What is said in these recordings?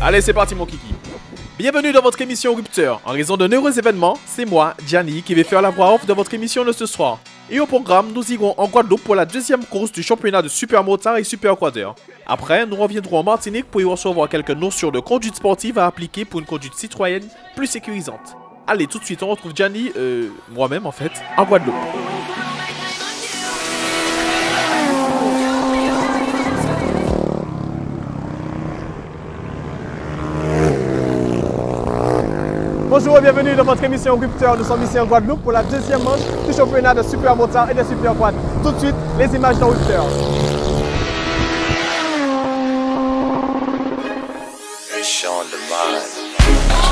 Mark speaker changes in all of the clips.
Speaker 1: Allez, c'est parti mon kiki. Bienvenue dans votre émission Rupteur. En raison de nombreux événements, c'est moi, Gianni, qui vais faire la voix off de votre émission de ce soir. Et au programme, nous irons en Guadeloupe pour la deuxième course du championnat de Super Motard et Super Quader. Après, nous reviendrons en Martinique pour y recevoir quelques notions de conduite sportive à appliquer pour une conduite citoyenne plus sécurisante. Allez, tout de suite, on retrouve Gianni, moi-même en fait, en Guadeloupe.
Speaker 2: Bonjour et bienvenue dans votre émission Rupteur. Nous sommes ici en Guadeloupe pour la deuxième manche du championnat de Super Motard et de Super Quad. Tout de suite, les images dans Rupteur.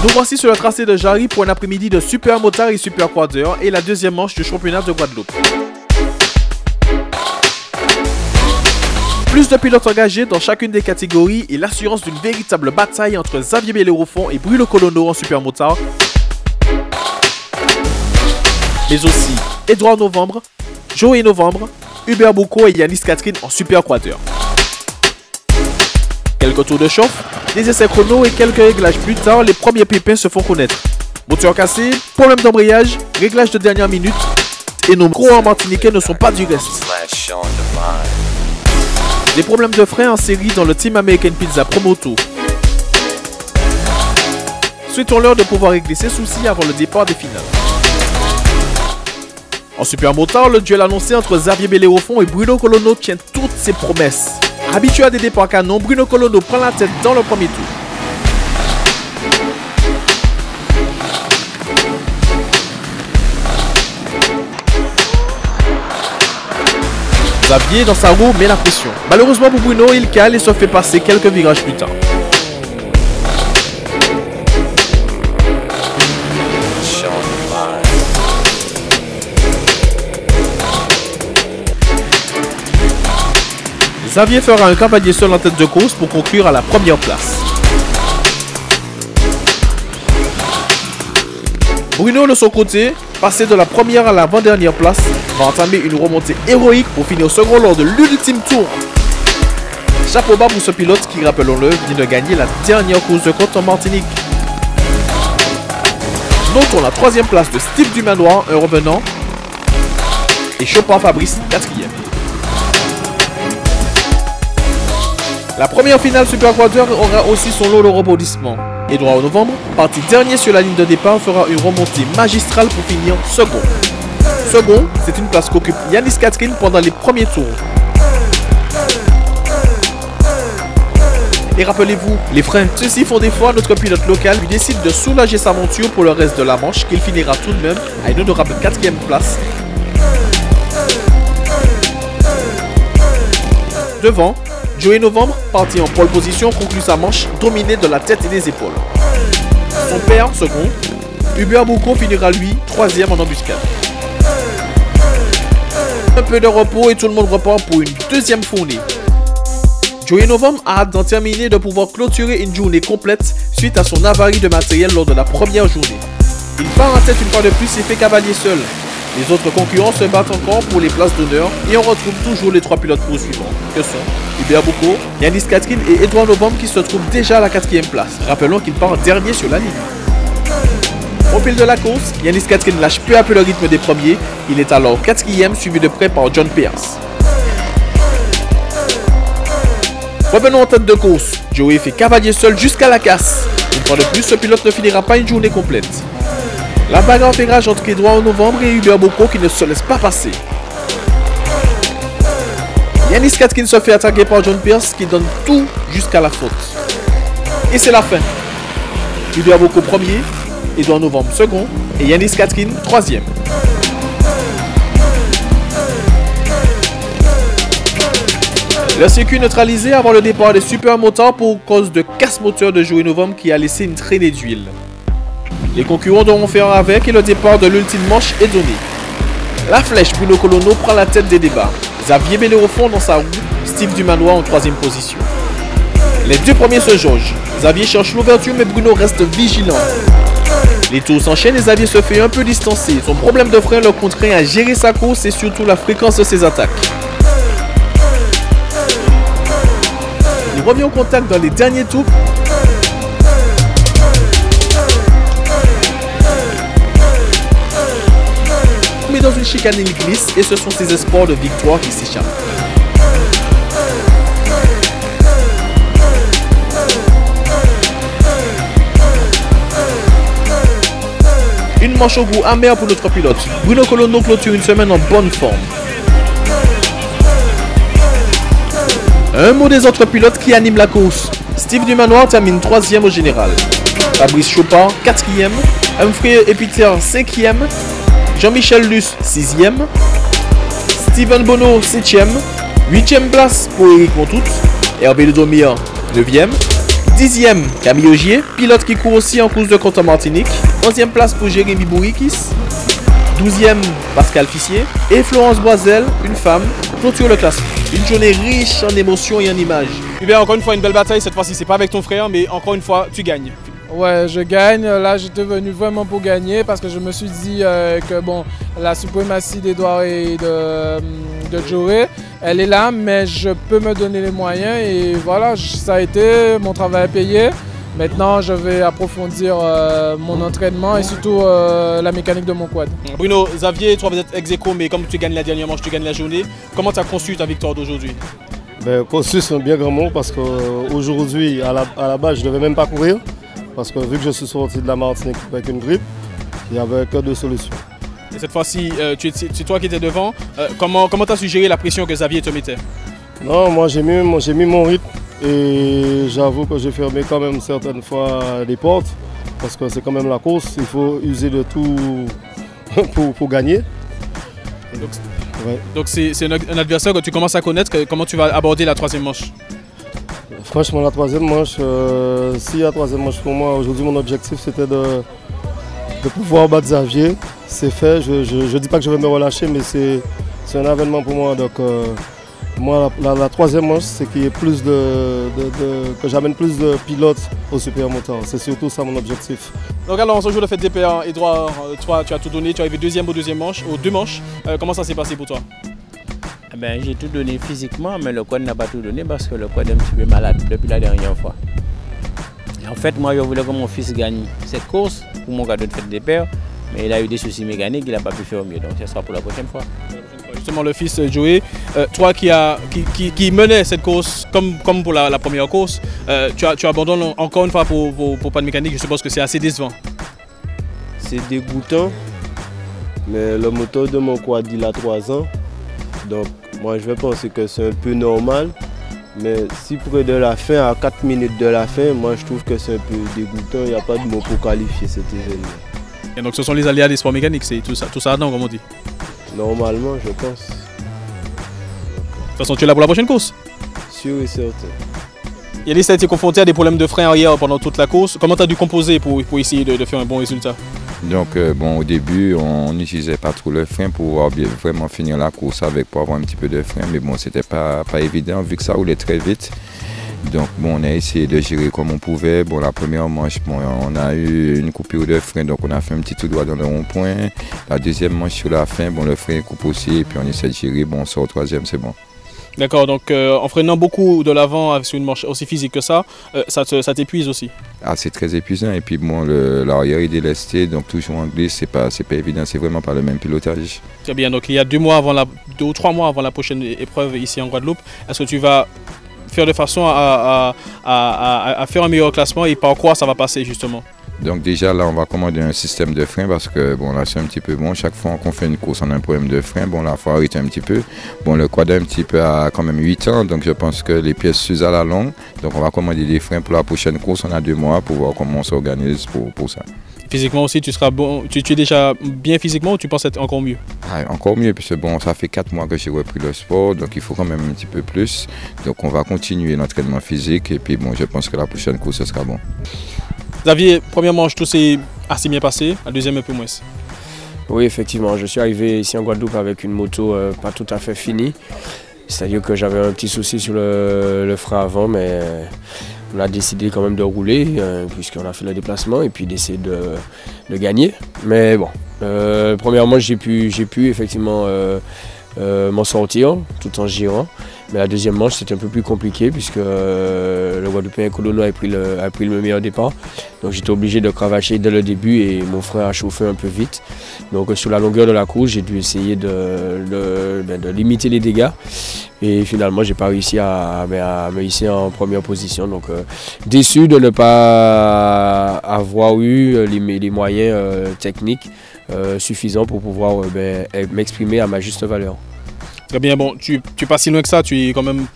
Speaker 1: Nous voici sur le tracé de Jarry pour un après-midi de Super Motard et Super Quader et la deuxième manche du championnat de Guadeloupe. Plus de pilotes engagés dans chacune des catégories et l'assurance d'une véritable bataille entre Xavier Bellérophon et Bruno Colono en Super Motard. Mais aussi Edouard Novembre, Joey Novembre, Hubert Boucault et Yanis Catherine en Super Quader. Quelques tours de chauffe, des essais chrono et quelques réglages plus tard, les premiers pépins se font connaître. Moteur cassé, problème d'embrayage, réglage de dernière minute et nos gros en martiniquais ne sont pas du reste. Des problèmes de frein en série dans le Team American Pizza Promoto. Souhaitons-leur de pouvoir régler ces soucis avant le départ des finales. En Super Motard, le duel annoncé entre Xavier Bellérophon et Bruno Colono tient toutes ses promesses. Habitué à des départs canons, Bruno Colono prend la tête dans le premier tour. Xavier dans sa roue met la pression. Malheureusement pour Bruno, il cale et se fait passer quelques virages plus tard. Xavier fera un cavalier seul en tête de course pour conclure à la première place. Bruno de son côté, passé de la première à l'avant-dernière place, va entamer une remontée héroïque pour finir second lors de l'ultime tour. Chapeau bas pour ce pilote qui, rappelons-le, vient de gagner la dernière course de côte en Martinique. Notons la troisième place de Steve Dumanoir, un revenant, et Chopin Fabrice, quatrième. La première finale Super Quader aura aussi son lot de rebondissements. Edouard Novembre, parti dernier sur la ligne de départ, fera une remontée magistrale pour finir second. Second, c'est une place qu'occupe Yanis Catherine pendant les premiers tours. Et rappelez-vous, les freins. Ceux-ci font des fois, notre pilote local lui décide de soulager sa monture pour le reste de la manche, qu'il finira tout de même à une honorable 4e place. Devant, Joey Novembre, parti en pole position, conclut sa manche dominée de la tête et des épaules. Son père, second. Hubert Boucault finira lui 3e en embuscade. Un peu de repos et tout le monde repart pour une deuxième fournée. Joey Novembre a hâte d'en terminer de pouvoir clôturer une journée complète suite à son avarie de matériel lors de la première journée. Il part en tête une fois de plus et fait cavalier seul. Les autres concurrents se battent encore pour les places d'honneur et on retrouve toujours les 3 pilotes poursuivants, que sont Hubert Boucault, Yanis Catherine et Edouard Novembre qui se trouvent déjà à la 4e place. Rappelons qu'il part dernier sur la ligne. Au fil de la course, Yanis Catherine lâche peu à peu le rythme des premiers. Il est alors 4e suivi de près par John Pierce. Revenons en tête de course. Joey fait cavalier seul jusqu'à la casse. Une fois de plus, ce pilote ne finira pas une journée complète. La bagarre fait rage entre Edouard Novembre et Hubert Boucault qui ne se laisse pas passer. Yanis Catherine se fait attaquer par John Pierce qui donne tout jusqu'à la faute. Et c'est la fin. Hubert Boucault premier, Edouard Novembre second et Yanis Catherine 3e. Le circuit neutralisé avant le départ des Super Motards pour cause de casse-moteur de Joey Novembre qui a laissé une traînée d'huile. Les concurrents devront faire avec et le départ de l'ultime manche est donné. La flèche Bruno Colono prend la tête des débats. Xavier Bellérophon dans sa roue, Steve Dumanoir en 3e position. Les deux premiers se jaugent. Xavier cherche l'ouverture mais Bruno reste vigilant. Les tours s'enchaînent et Xavier se fait un peu distancer. Son problème de frein le contraint à gérer sa course et surtout la fréquence de ses attaques. Il revient au contact dans les derniers tours tombé dans une chicane, il glisse et ce sont ses espoirs de victoire qui s'échappent. Une manche au goût amer pour notre pilote. Bruno Colonneau clôture une semaine en bonne forme. Un mot des autres pilotes qui animent la course. Steve Dumanoir termine 3e au général. Fabrice Chopard 4e. Humphrey Epiter 5e. Jean-Michel Luce 6e. Steven Bonneau 7e. 8e place pour Eric Montout. Hervé Ledomir 9e. 10e Camille Augier, pilote qui court aussi en course de côte en Martinique. 11e place pour Jérémy Bourikis. 12e Pascal Fissier. Et Florence Boisel, une femme, clôture le classement. Une journée riche en émotions et en images.
Speaker 2: Hubert, encore une fois, une belle bataille. Cette fois-ci, c'est pas avec ton frère, mais encore une fois, tu gagnes.
Speaker 3: Ouais, je gagne. Là, j'étais venu vraiment pour gagner parce que je me suis dit que bon, la suprématie d'Edouard et de Joey, elle est là, mais je peux me donner les moyens et voilà, ça a été, mon travail payé. Maintenant, je vais approfondir mon entraînement et surtout la mécanique de mon quad.
Speaker 2: Bruno, Xavier, toi vous êtes ex-aequo, mais comme tu gagnes la dernière manche, tu gagnes la journée. Comment tu as conçu ta victoire d'aujourd'hui?
Speaker 4: Conçu, c'est un bien grand mot parce qu'aujourd'hui, à la base, je ne devais même pas courir. Parce que vu que je suis sorti de la Martinique avec une grippe, il n'y avait que deux solutions.
Speaker 2: Et cette fois-ci, c'est toi qui étais devant. Comment tu as su gérer la pression que Xavier te mettait?
Speaker 4: Non, moi j'ai mis mon rythme et j'avoue que j'ai fermé quand même certaines fois les portes. Parce que c'est quand même la course, il faut user de tout pour gagner.
Speaker 2: Donc c'est un adversaire que tu commences à connaître. Comment tu vas aborder la troisième manche?
Speaker 4: Franchement, la troisième manche, s'il y a troisième manche pour moi, aujourd'hui mon objectif c'était de pouvoir battre Xavier. C'est fait, je ne dis pas que je vais me relâcher, mais c'est un avènement pour moi. Donc moi, la troisième manche, c'est qu'il y ait plus que j'amène plus de pilotes au supermotard. C'est surtout ça mon objectif.
Speaker 2: Donc alors, on se joue le fait des pairs. Edouard, toi tu as tout donné, tu es arrivé deuxième aux deux manches. Comment ça s'est passé pour toi?
Speaker 5: J'ai tout donné physiquement, mais le quad n'a pas tout donné parce que le quad est un petit peu malade depuis la dernière fois. Et en fait, moi, je voulais que mon fils gagne cette course pour mon cadeau de fête des pères, mais il a eu des soucis mécaniques, il n'a pas pu faire mieux, donc ce sera pour la prochaine fois.
Speaker 2: Justement, le fils Joey, toi qui menais cette course comme pour la première course, tu abandonnes encore une fois pour pas de mécanique, je suppose que c'est assez décevant.
Speaker 6: C'est dégoûtant, mais le moteur de mon quad il a 3 ans. Donc moi je vais penser que c'est un peu normal, mais si près de la fin, à 4 minutes de la fin, moi je trouve que c'est un peu dégoûtant, il n'y a pas de mot pour qualifier cet événement.
Speaker 2: Et donc ce sont les aléas des sports mécaniques, c'est tout ça non, comme on dit?
Speaker 6: Normalement je pense.
Speaker 2: De toute façon tu es là pour la prochaine course?
Speaker 6: Sûr et certain.
Speaker 2: Yalis a été confronté à des problèmes de frein arrière pendant toute la course. Comment tu as dû composer pour essayer de faire un bon résultat?
Speaker 7: Donc au début, on n'utilisait pas trop le frein pour vraiment finir la course pour avoir un petit peu de frein. Mais bon, c'était pas évident vu que ça roulait très vite. Donc on a essayé de gérer comme on pouvait. Bon, la première manche, on a eu une coupure de frein, donc on a fait un petit tout droit dans le rond-point. La deuxième manche sur la fin, le frein coupe aussi et puis on essaie de gérer. Bon, on sort au troisième, c'est bon.
Speaker 2: D'accord, donc en freinant beaucoup de l'avant sur une marche aussi physique que ça t'épuise aussi?
Speaker 7: Ah, c'est très épuisant et puis bon, l'arrière est délesté, donc toujours en glisse, c'est pas évident, c'est vraiment pas le même pilotage.
Speaker 2: Très bien, donc il y a 2 ou 3 mois avant la prochaine épreuve ici en Guadeloupe, est-ce que tu vas faire de façon à faire un meilleur classement et par quoi ça va passer justement?
Speaker 7: Donc déjà là on va commander un système de frein parce que bon là c'est un petit peu bon, chaque fois qu'on fait une course on a un problème de frein, bon là il faut arrêter un petit peu. Bon le quad un petit peu a quand même 8 ans donc je pense que les pièces s'usent à la longue, donc on va commander des freins pour la prochaine course, on a 2 mois pour voir comment on s'organise pour ça.
Speaker 2: Physiquement aussi tu seras bon, tu es déjà bien physiquement ou tu penses être encore mieux?
Speaker 7: Encore mieux puisque bon ça fait 4 mois que j'ai repris le sport donc il faut quand même un petit peu plus, donc on va continuer l'entraînement physique et puis bon je pense que la prochaine course ce sera bon.
Speaker 2: Xavier, première manche, tout s'est assez bien passé, la deuxième un peu moins.
Speaker 8: Oui, effectivement, je suis arrivé ici en Guadeloupe avec une moto pas tout à fait finie. C'est-à-dire que j'avais un petit souci sur le frein avant, mais on a décidé quand même de rouler, puisqu'on a fait le déplacement, et puis d'essayer de gagner. Mais bon, premièrement, j'ai pu effectivement m'en sortir tout en girant. Mais la deuxième manche, c'était un peu plus compliqué puisque le Guadeloupéen Colono a pris le meilleur départ. Donc j'étais obligé de cravacher dès le début et mon frein a chauffé un peu vite. Donc sur la longueur de la course, j'ai dû essayer de limiter les dégâts. Et finalement, j'ai pas réussi à me hisser en première position. Donc déçu de ne pas avoir eu les moyens techniques suffisants pour pouvoir m'exprimer à ma juste valeur.
Speaker 2: Très bien, bon, tu es pas si loin que ça, tu es quand même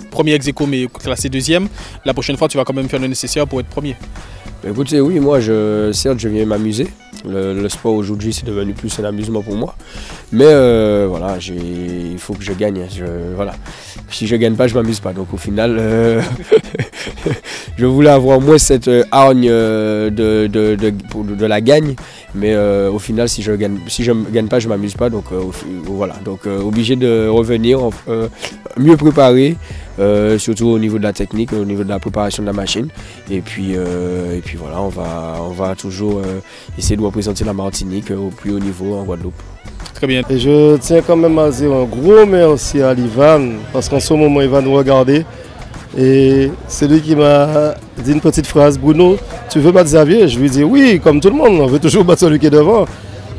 Speaker 2: premier ex-aequo mais classé deuxième. La prochaine fois, tu vas quand même faire le nécessaire pour être premier.
Speaker 8: Écoutez, oui, moi, certes, je viens m'amuser. Le sport aujourd'hui, c'est devenu plus un amusement pour moi. Mais voilà, il faut que je gagne. Voilà. Si je ne gagne pas, je ne m'amuse pas. Donc au final, je voulais avoir au moins cette hargne de la gagne. Mais au final, si je ne gagne pas, je ne m'amuse pas. Donc voilà. Donc obligé de revenir mieux préparé, surtout au niveau de la technique, au niveau de la préparation de la machine. Et puis voilà, on va toujours essayer de représenter la Martinique au plus haut niveau en Guadeloupe.
Speaker 2: Très bien.
Speaker 4: Et je tiens quand même à dire un gros merci à l'Ivan, parce qu'en ce moment, il va nous regarder. Et c'est lui qui m'a dit une petite phrase: Bruno, tu veux battre Xavier? Je lui dis oui, comme tout le monde, on veut toujours battre celui qui est devant.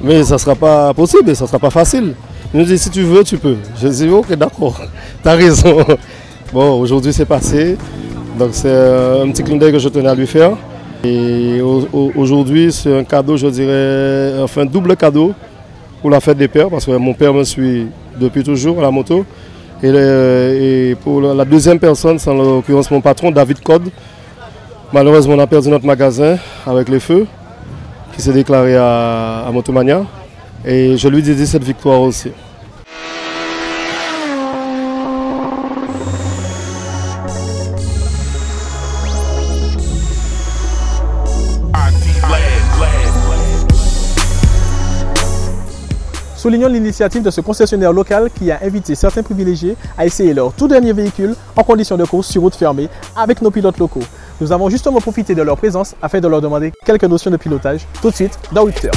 Speaker 4: Mais ça ne sera pas possible, ça ne sera pas facile. Il nous dit si tu veux, tu peux. Je dis ok, d'accord, tu as raison. Bon, aujourd'hui c'est passé. Donc c'est un petit clin d'œil que je tenais à lui faire. Et aujourd'hui, c'est un cadeau, je dirais, enfin double cadeau pour la fête des pères, parce que mon père me suit depuis toujours à la moto. Et pour la deuxième personne, c'est en l'occurrence mon patron, David Code. Malheureusement, on a perdu notre magasin avec les feux, qui s'est déclaré à Motomania. Et je lui dédie cette victoire aussi.
Speaker 2: Soulignons l'initiative de ce concessionnaire local qui a invité certains privilégiés à essayer leur tout dernier véhicule en condition de course sur route fermée avec nos pilotes locaux. Nous avons justement profité de leur présence afin de leur demander quelques notions de pilotage tout de suite dans Whipster.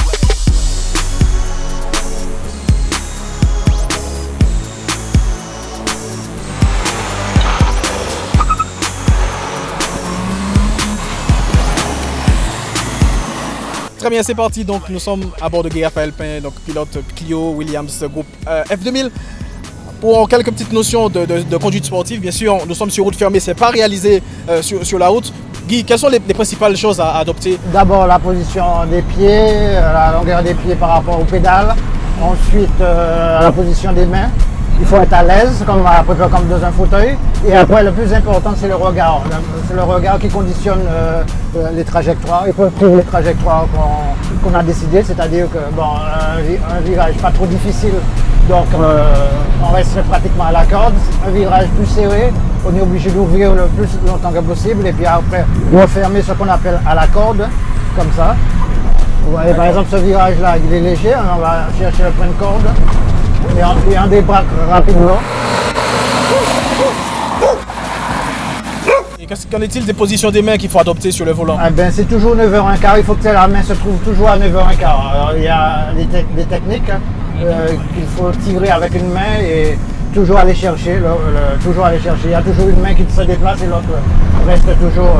Speaker 2: Très bien, c'est parti. Donc, nous sommes à bord de Guy Raphaël Pin, donc pilote Clio Williams groupe F2000. Pour quelques petites notions de conduite sportive, bien sûr, nous sommes sur route fermée, c'est pas réalisé sur la route. Guy, quelles sont les principales choses à adopter?
Speaker 9: D'abord la position des pieds, la longueur des pieds par rapport aux pédales. Ensuite, la position des mains. Il faut être à l'aise, comme dans un fauteuil. Et après, le plus important, c'est le regard. C'est le regard qui conditionne les trajectoires, et pour les trajectoires qu'on a décidé, c'est-à-dire que un virage pas trop difficile, donc on reste pratiquement à la corde. Un virage plus serré, on est obligé d'ouvrir le plus longtemps que possible, et puis après, refermer ce qu'on appelle à la corde, comme ça. Vous voyez, par exemple, ce virage-là, il est léger, on va chercher le point de corde. Et on débraque rapidement.
Speaker 2: Et qu'en est-il des positions des mains qu'il faut adopter sur le volant?
Speaker 9: C'est toujours 9h15, il faut que la main se trouve toujours à 9h15. Alors, il y a des techniques qu'il faut tirer avec une main et toujours aller chercher. Il y a toujours une main qui se déplace et l'autre reste toujours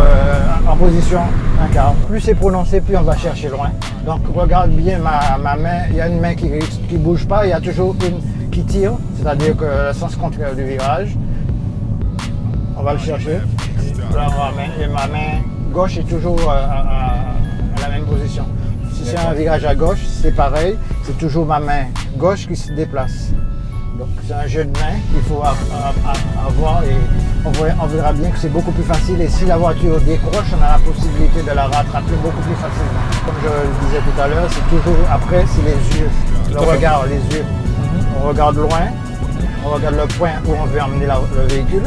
Speaker 9: en position un quart. Plus c'est prononcé, plus on va chercher loin. Donc regarde bien ma main, il y a une main qui ne bouge pas, il y a toujours une qui tire, c'est-à-dire que le sens contraire du virage. On va le chercher. Là, ma main gauche est toujours à la même position. Si c'est un virage à gauche, c'est pareil, c'est toujours ma main gauche qui se déplace. Donc c'est un jeu de main qu'il faut avoir et on verra bien que c'est beaucoup plus facile, et si la voiture décroche, on a la possibilité de la rattraper beaucoup plus facilement. Comme je le disais tout à l'heure, c'est toujours après, c'est les yeux, le regard, les yeux. On regarde loin, on regarde le point où on veut emmener le véhicule.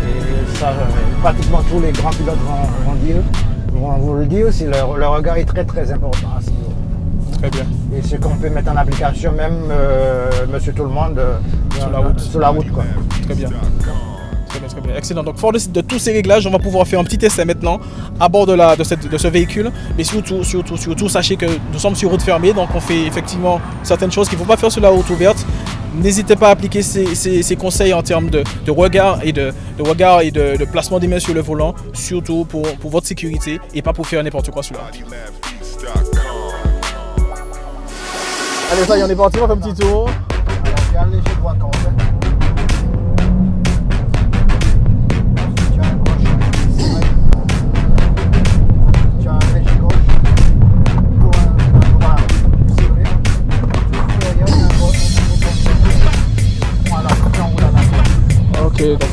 Speaker 9: Et ça, pratiquement tous les grands pilotes vont vous le dire, le regard est très très important à ce niveau.
Speaker 2: Très bien.
Speaker 9: Et ce qu'on peut mettre en application, même monsieur tout le monde, sur la route. Quoi.
Speaker 2: Très bien. Très bien. Excellent. Donc, fort de tous ces réglages, on va pouvoir faire un petit essai maintenant à bord de ce véhicule. Mais surtout, sachez que nous sommes sur route fermée, donc on fait effectivement certaines choses qu'il ne faut pas faire sur la route ouverte. N'hésitez pas à appliquer ces conseils en termes de regard et de placement des mains sur le volant, surtout pour votre sécurité et pas pour faire n'importe quoi sur la route. Allez, ça y est, on est parti, on fait un petit tour.
Speaker 9: Il y a un léger droit quand même. Tu as un léger gauche pour un droit serré. Derrière, il y a un droit. Voilà, tu enroules à la main.
Speaker 2: Ok, donc.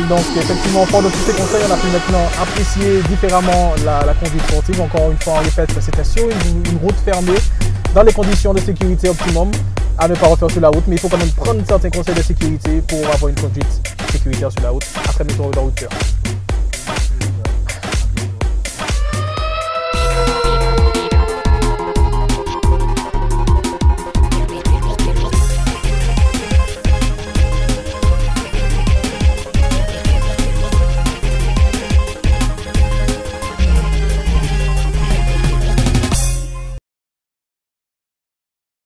Speaker 2: Donc effectivement, fort de tous ces conseils, on a pu maintenant apprécier différemment la conduite sportive. Encore une fois, on répète, c'était sur une route fermée, dans les conditions de sécurité optimum, à ne pas refaire sur la route, mais il faut quand même prendre certains conseils de sécurité pour avoir une conduite sécuritaire sur la route. À très bientôt dans la route.